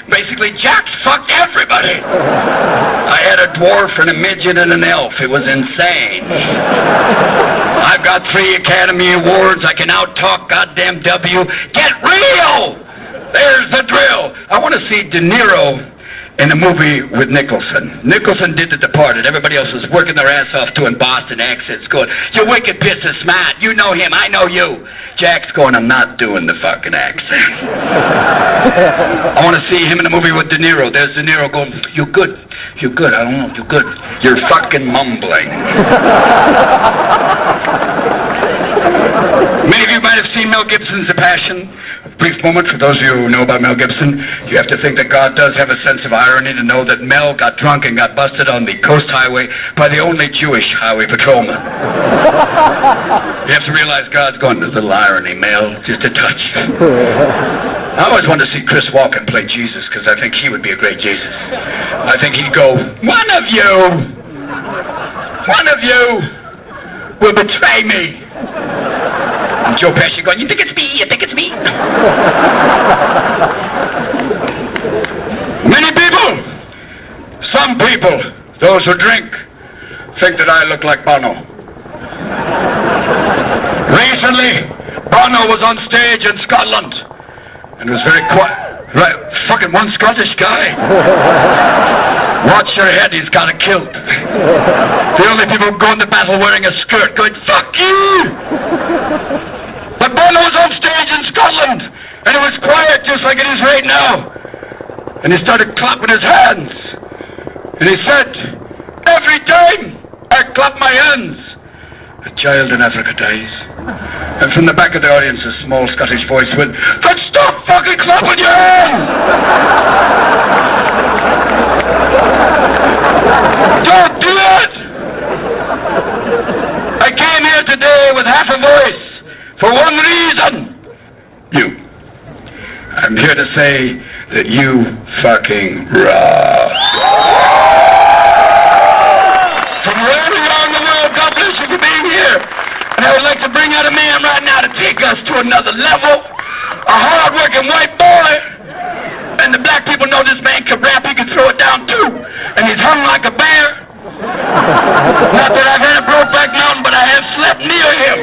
D: basically Jack's fucked everybody. I had a dwarf and a midget and an elf. It was insane. I've got 3 Academy Awards. I can out-talk goddamn W. Get real! There's the drill. I want to see De Niro in a movie with Nicholson. Nicholson did The Departed. Everybody else was working their ass off doing Boston accents going, you wicked piece of smart. You know him. I know you. Jack's going, I'm not doing the fucking accent. I want to see him in a movie with De Niro. There's De Niro going, you're good. You're good. I don't know. You're good. You're fucking mumbling. Many of you might have seen Mel Gibson's The Passion. A brief moment for those of you who know about Mel Gibson. You have to think that God does have a sense of irony to know that Mel got drunk and got busted on the coast highway by the only Jewish highway patrolman. You have to realize God's going, there's a little irony, Mel, just a touch. I always wanted to see Chris Walken play Jesus because I think he would be a great Jesus. I think he'd go, one of you will betray me. And Joe Pesci going, you think it's me? You think it's me? Many people, some people, those who drink, think that I look like Bono. Recently, Bono was on stage in Scotland, and it was very quiet. Right, fucking one Scottish guy. Watch your head, he's got a kilt. The only people going to battle wearing a skirt going, fuck you! But Bono was on stage in Scotland, and it was quiet just like it is right now. And he started clapping his hands. And he said, every time I clap my hands, a child in Africa dies. And from the back of the audience, a small Scottish voice went, then stop fucking clapping your hands! Don't do it! today with half a voice for one reason. You. I'm here to say that you fucking rock. From all around the world, God bless you for being here. And I would like to bring out a man right now to take us to another level. A hard-working white boy. And the black people know this man can rap, he can throw it down too. And he's hung like a bear. Not that I've had a Brokeback Mountain, but I have slept near him.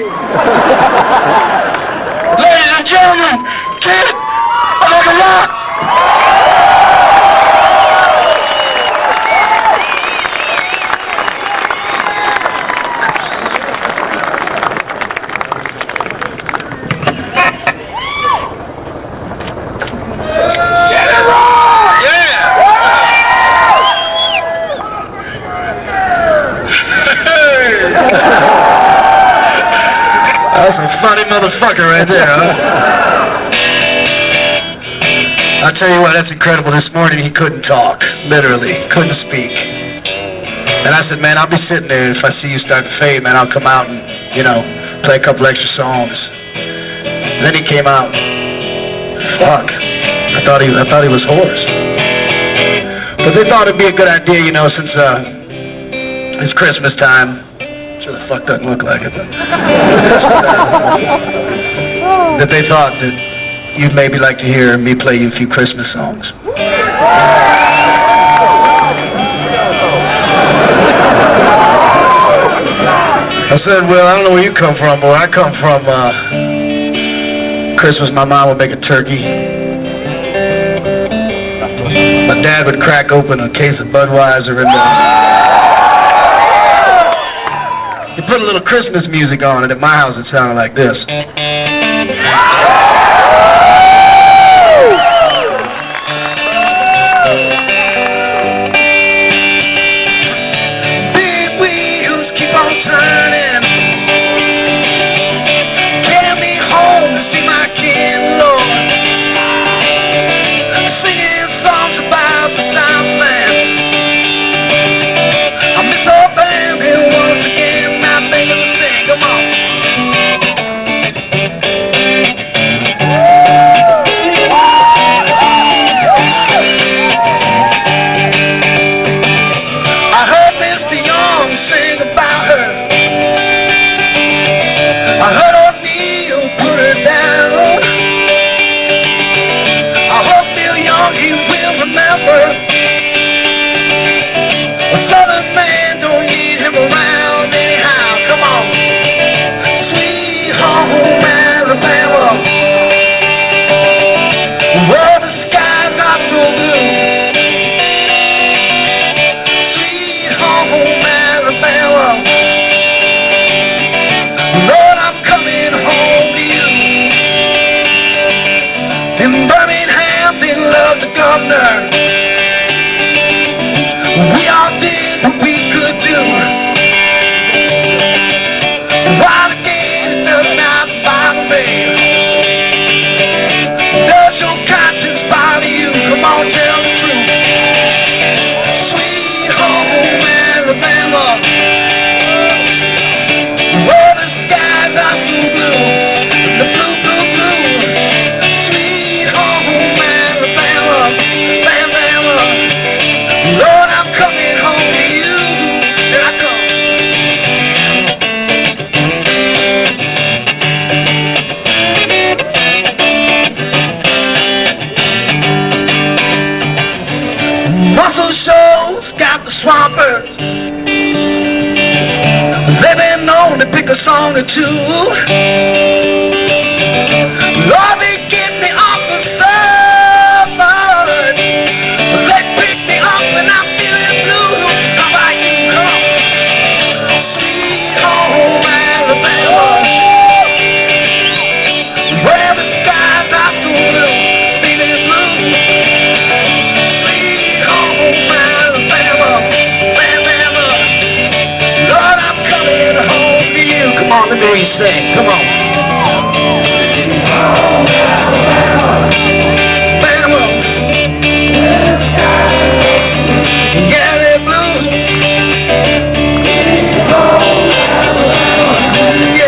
D: Ladies and gentlemen, Kid on the Rock.
C: That's a funny motherfucker right there, huh? I'll tell you what, that's incredible. This morning he couldn't talk, literally, couldn't speak. And I said, man, I'll be sitting there. If I see you start to fade, man, I'll come out and, you know, play a couple extra songs. And then he came out. Fuck. I thought he was hoarse. But they thought it'd be a good idea, you know, since it's Christmas time. Sure the fuck doesn't look like it, but that they thought that you'd maybe like to hear me play you a few Christmas songs. I said, well, I don't know where you come from, boy. I come from Christmas. My mom would make a turkey. My dad would crack open a case of Budweiser and you put a little Christmas music on, and at my house it sounded like this. Big wheels keep on turning. Carry me home to see my kid, Lord. Singing songs about the Southland. I miss our band here once again. Come on. I heard Mr. Young sing about her. I heard O'Neill put her down. I hope Bill Young, he will remember. A Southern man don't need him around anyhow. Come on. Home Alabama, where the skies are so blue. Sweet home Alabama, Lord, I'm coming home to you. In Birmingham, they love the governor. We all did what we could do. While the game does not bother me, does your conscience bother you? Come on, tell the truth. Sweet home Alabama, where the skies are so blue, the blue, blue, blue. Sweet home Alabama, Alabama, Lord, I'm coming home to you. Here I come. Muscle Shoals got the swampers. They've been known to pick a song or two. Lord, they get me off the suburbs. They pick me up when I'm feeling blue. How about you come? Sweet home Alabama, where the skies are so blue, feeling blue. Come on, let me hear you sing. Come on. Alabama. Yeah, they're blue. Yeah.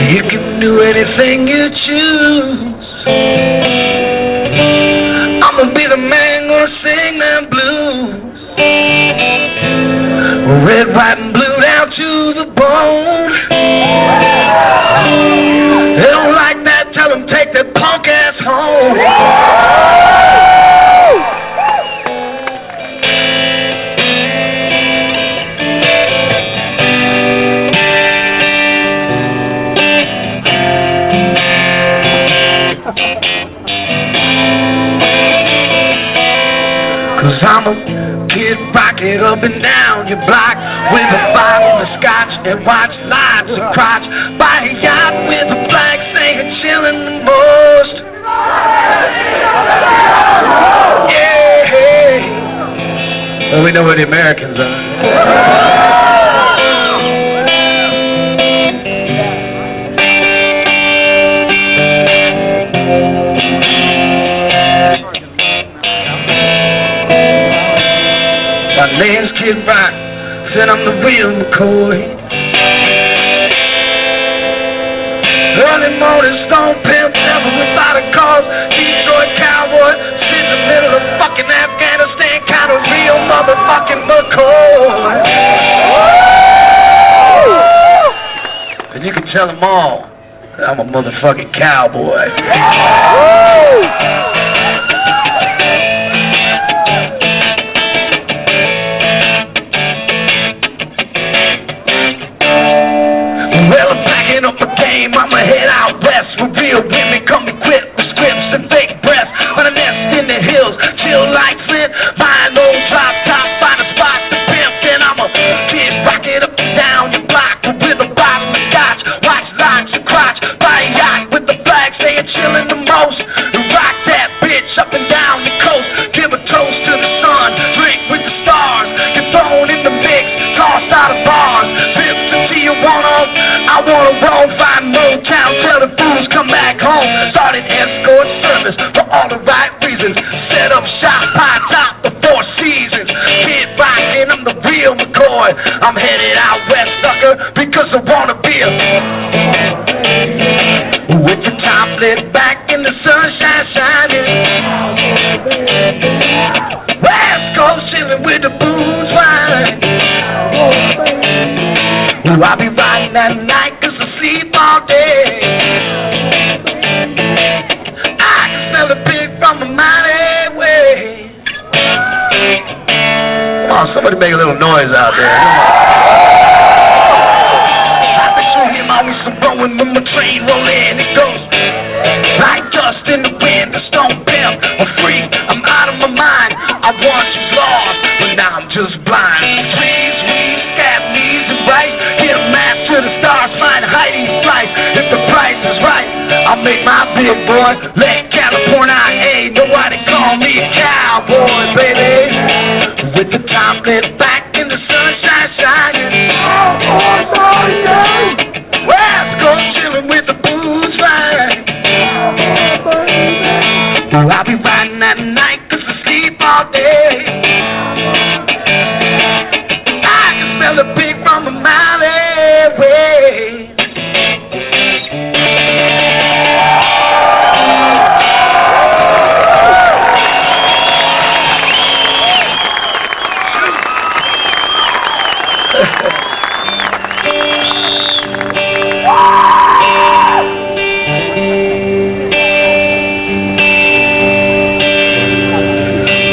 D: You can do anything you choose. I'ma be the man gonna sing them blues. Red, white, and blue down to the bone. They don't like that, tell them take their punk ass home. 'Cause I'm a kid rocking up and down your block with a bottle of scotch and watch lives of crotch by a yacht with a flag saying chillin' the most. Yeah, well, we know where the Americans are. My name's Kid Rock, said I'm the real McCoy. Early morning stone pimp, never without a cause. Detroit cowboy, sit in the middle of fucking Afghanistan, kind of real motherfucking McCoy. And you can tell them all that I'm a motherfucking cowboy. Well, I'm packing up a game, I'ma head out west for real women come equipped with scripts and fake breasts. On a nest in the hills, chill like Flint, buy an old drop top, find a spot to pimp. Then I'ma kid rock it up and down your block with a bottle of scotch, watch lines of crotch, buy a yacht with the flag saying chillin' the most. And rock that bitch up and down the coast, give a toast to the sun, drink with the stars, get thrown in the mix, tossed out of bars, pimp to see you wanna. I wanna roll, find Motown, tell the fools come back home. Started escort service for all the right reasons. Set up shop, high top, the Four Seasons. Kid rockin', I'm the real McCoy. I'm headed out west, sucker, because I wanna be a with the top lit back and the sunshine shining. West Coast chillin' with the booze wine. Ooh, I'll be riding that night 'cause I sleep all day. I can smell the pig from a mighty way. Come on, somebody make a little noise out there. I picture him always blowing when my train roll in. It goes like dust in the wind, a stone pimp, a freak. I'm out of my mind. I once was lost, but now I'm just blind. Trees, weeds, stab knees and right. Hit a map to the stars, find hiding place. If the price is right, I'll make my big boy. Let California, hey, nobody call me a cowboy, baby. With the top lit back and the sunshine shining. West Coast chillin' with the booze fine. I'll be riding that night 'cause I sleep all day. I can smell the pig from a mile away.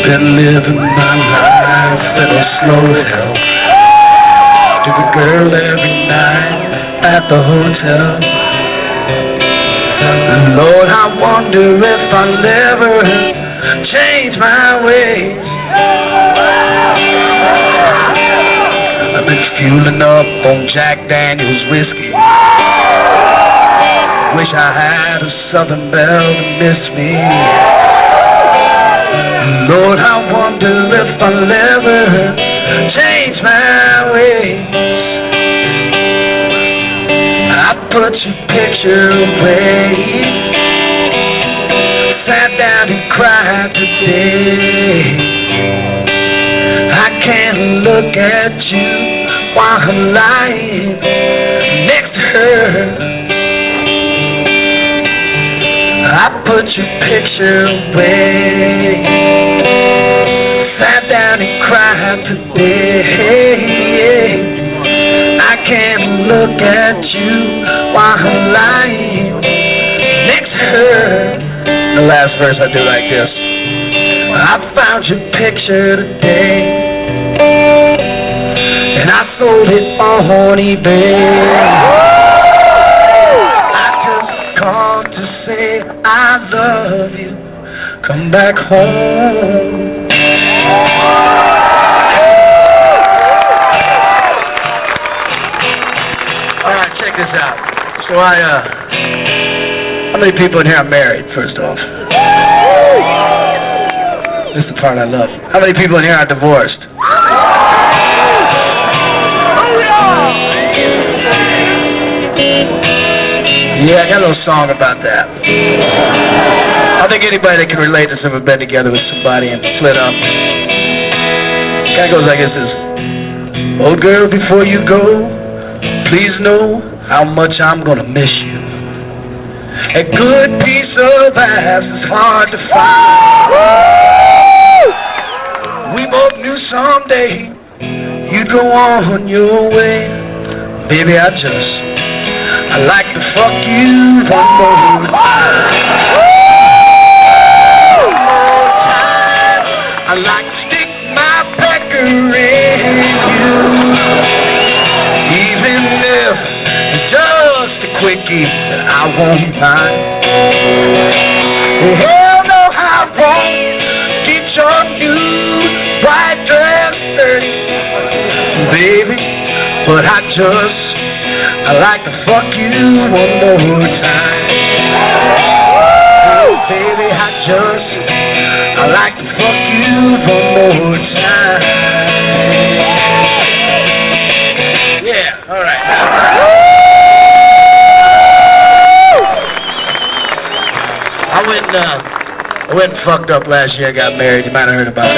D: Been living my life at a slow hell. To the girl every night at the hotel. And Lord, I wonder if I'll ever change my ways. I've been fueling up on Jack Daniels whiskey. Wish I had a Southern Belle to miss me. Lord, I wonder if I'll ever change my ways. I put your picture away, sat down and cried today. I can't look at you while I'm lying next to her. put your picture away. Sat down and cried today. I can't look at you while I'm lying next to her. The last verse I do like this. I found your picture today, and I sold it on eBay. I just called to say I love you. Come back home. All right, check this out. So how many people in here are married, first off? This is the part I love. How many people in here are divorced? Yeah, I got a little song about that. I think anybody that can relate has ever been together with somebody and split up. It kind of goes like this. Old girl, before you go, please know how much I'm gonna miss you. A good piece of ass is hard to find. We both knew someday you'd go on your way. Baby, I'd like to fuck you one more time. I'd like to stick my pecker in you. Even if it's just a quickie, I won't mind. Hell no, I won't get your new white dress dirty, baby, but I'd like to fuck you one more time. Oh, baby, I'd like to fuck you one more time. Yeah, all right. I went and fucked up last year. I got married. You might have heard about it.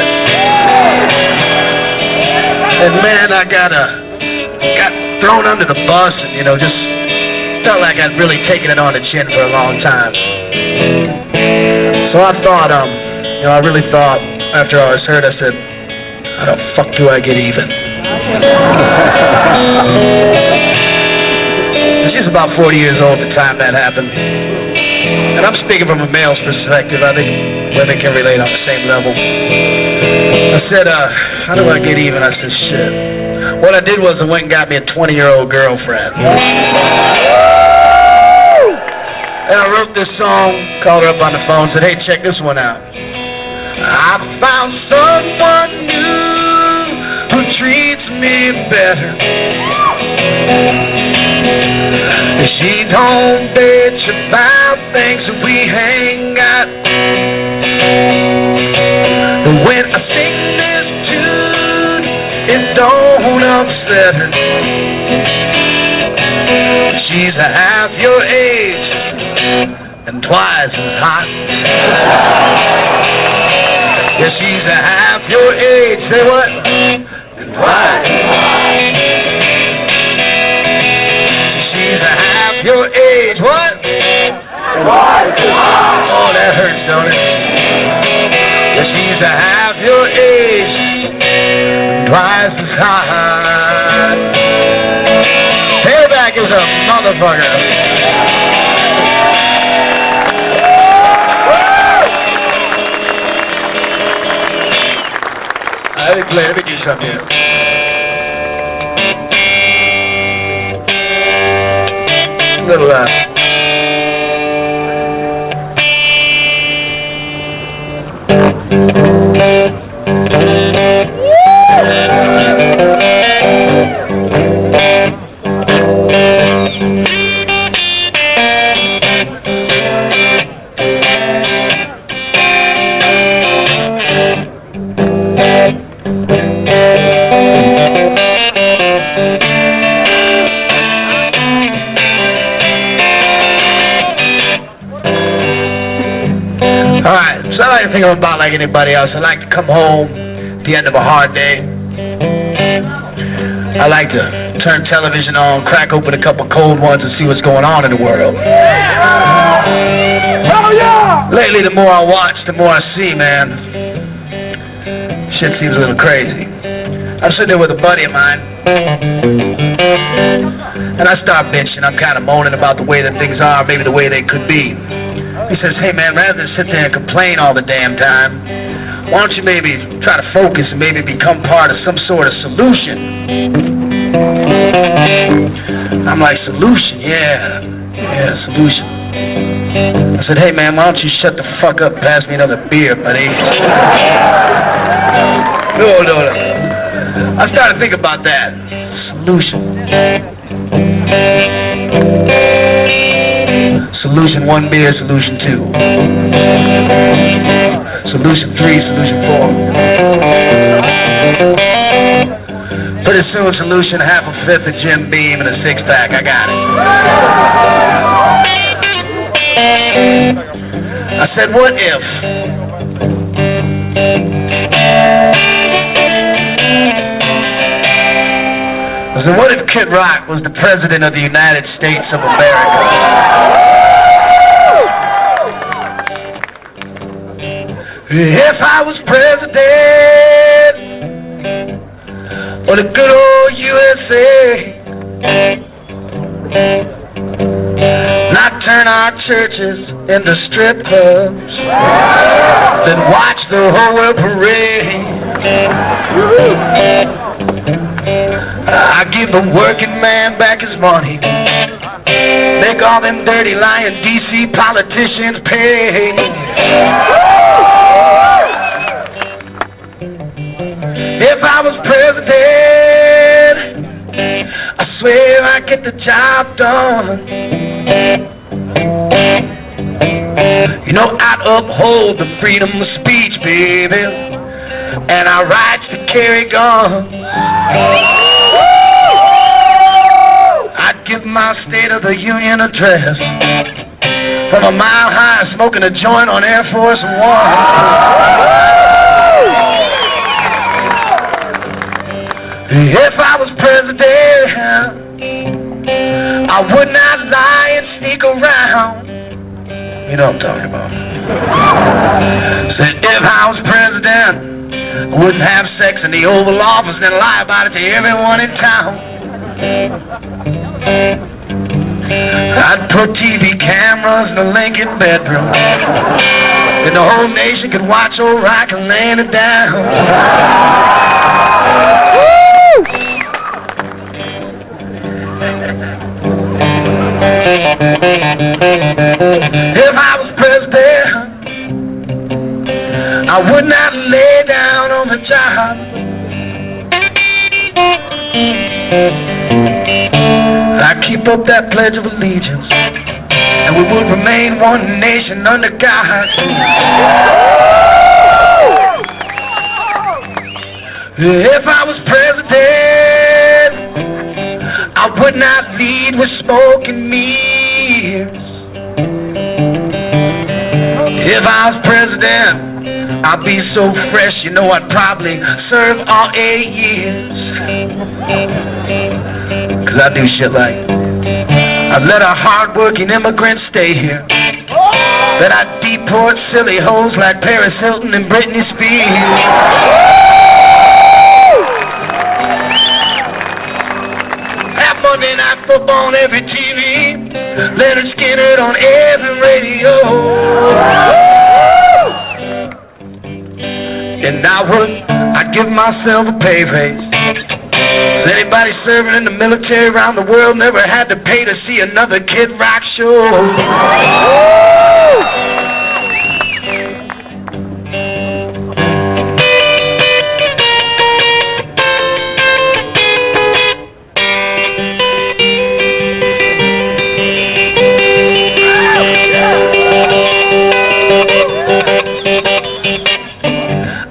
D: And man, I got thrown under the bus, and just felt like I'd really taken it on the chin for a long time. So I thought, I really thought after I was hurt, I said, how the fuck do I get even? She's about 40 years old at the time that happened. And I'm speaking from a male's perspective. I think women can relate on the same level. I said, how do I get even? I said, shit. What I did was I went and got me a 20-year-old girlfriend. And I wrote this song, called her up on the phone, said, hey, check this one out. I found someone new who treats me better. She don't bitch about things that we hang out. But when I sing this tune, it don't upset her. She's half your age and twice as hot. Yeah, she's half your age. Say what? And twice as hot. She's half your age. What? Twice as hot. Oh, that hurts, don't it? Yeah, she's half your age and twice as hot. Payback is a motherfucker. Let me do something here. Little Alright, so I like to think about like anybody else. I like to come home at the end of a hard day. I like to turn television on, crack open a couple cold ones, and see what's going on in the world.
E: Oh, yeah!
D: Lately, the more I watch, the more I see, man. Shit seems a little crazy. I'm sitting there with a buddy of mine, and I start bitching. I'm kind of moaning about the way that things are, maybe the way they could be. He says, hey, man, rather than sit there and complain all the damn time, why don't you maybe try to focus and maybe become part of some sort of solution? I'm like, solution? Yeah, solution. I said, hey, man, why don't you shut the fuck up and pass me another beer, buddy? No. I started to think about that. Solution. Solution 1 beer, solution 2. Solution 3, solution 4. Pretty soon, solution, half a fifth of Jim Beam and a 6-pack. I got it. I said, what if? I said, what if Kid Rock was the President of the United States of America? If I was president of the good old USA, not turn our churches into strip clubs, then watch the whole world parade. I give the working man back his money, make all them dirty lying DC politicians pay. If I was president, I swear I'd get the job done. You know, I'd uphold the freedom of speech, baby, and our rights to carry guns. I'd give my State of the Union address from a mile high, smoking a joint on Air Force One. If I was president, I would not lie and sneak around. You know what I'm talking about. Said if I was president, I wouldn't have sex in the Oval Office and lie about it to everyone in town. I'd put TV cameras in the Lincoln bedroom, and the whole nation could watch old Rock and laying it down. If I was president, I would not lay down on the job. I keep up that Pledge of Allegiance, and we would remain one nation under God. If I was president, I would not lead with smoke and mirrors. If I was president, I'd be so fresh, you know I'd probably serve all 8 years. 'Cause I do shit like, I'd let our hard-working immigrants stay here. Then I'd deport silly hoes like Paris Hilton and Britney Spears. Have Monday Night Football on every TV, Leonard Skinner on every radio. And I'd give myself a pay raise. Anybody serving in the military around the world never had to pay to see another Kid Rock show.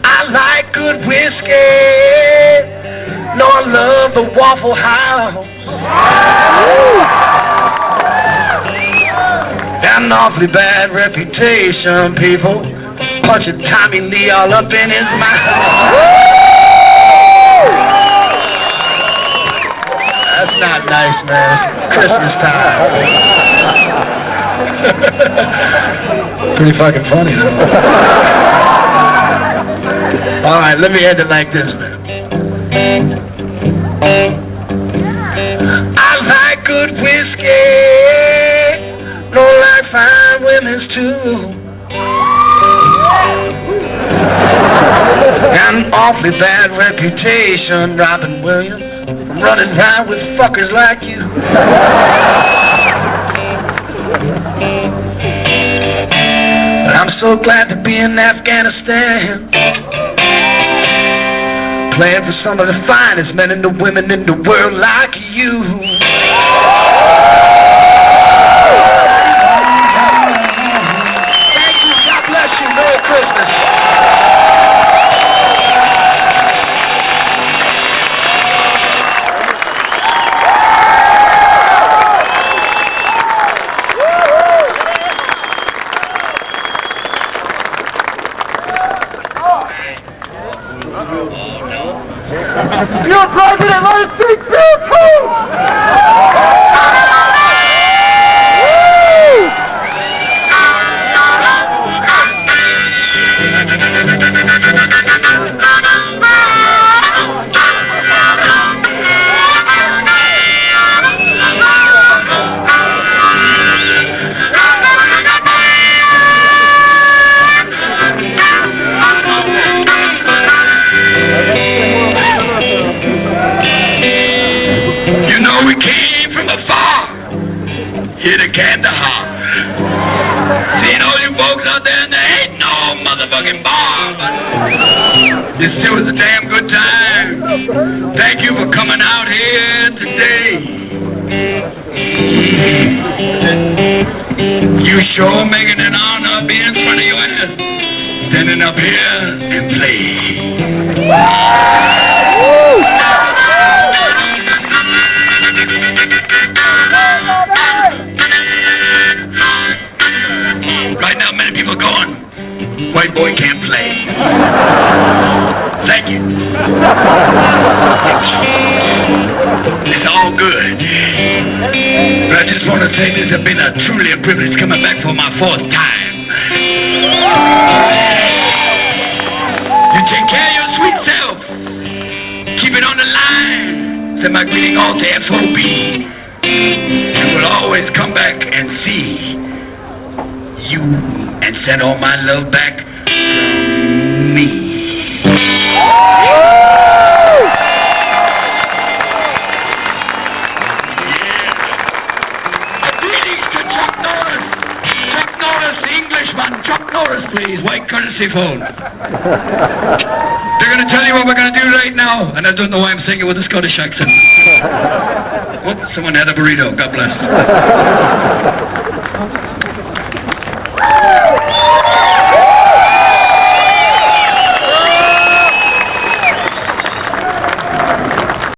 D: I like good whiskey. No, I love the Waffle House. Got an awfully bad reputation, people. Punching Tommy Lee all up in his mouth. That's
C: not nice, man. It's Christmas time.
D: Pretty fucking funny, though.
C: All right, let me end it like this, man. I like good whiskey, don't like fine women's too. Got an awfully bad reputation, Robin Williams, from running around with fuckers like you. But I'm so glad to be in Afghanistan, playing for some of the finest men and the women in the world like you. Thank you, God bless you, Merry Christmas. Your president, let us speak truth!
D: We came from afar here to Kandahar. Seeing all you folks out there, and there ain't no motherfucking bar, but this still was a damn good time. Thank you for coming out here today. You sure making an honor being in front of your ass, standing up here and play. Right now, many people are going, white boy can't play. Thank you. It's all good. But I just want to say this has been truly a privilege coming back for my fourth time. You take care of your sweet self. Keep it on the line. Send my greeting all to FOB. You will always come back and see you and send all my love back from me. Greetings to Chuck Norris. Chuck Norris, the Englishman. Chuck Norris, please. White courtesy phone. They're going to tell you what we're going to do right now, and I don't know why I'm singing with a Scottish accent. Oh, someone had a burrito. God bless.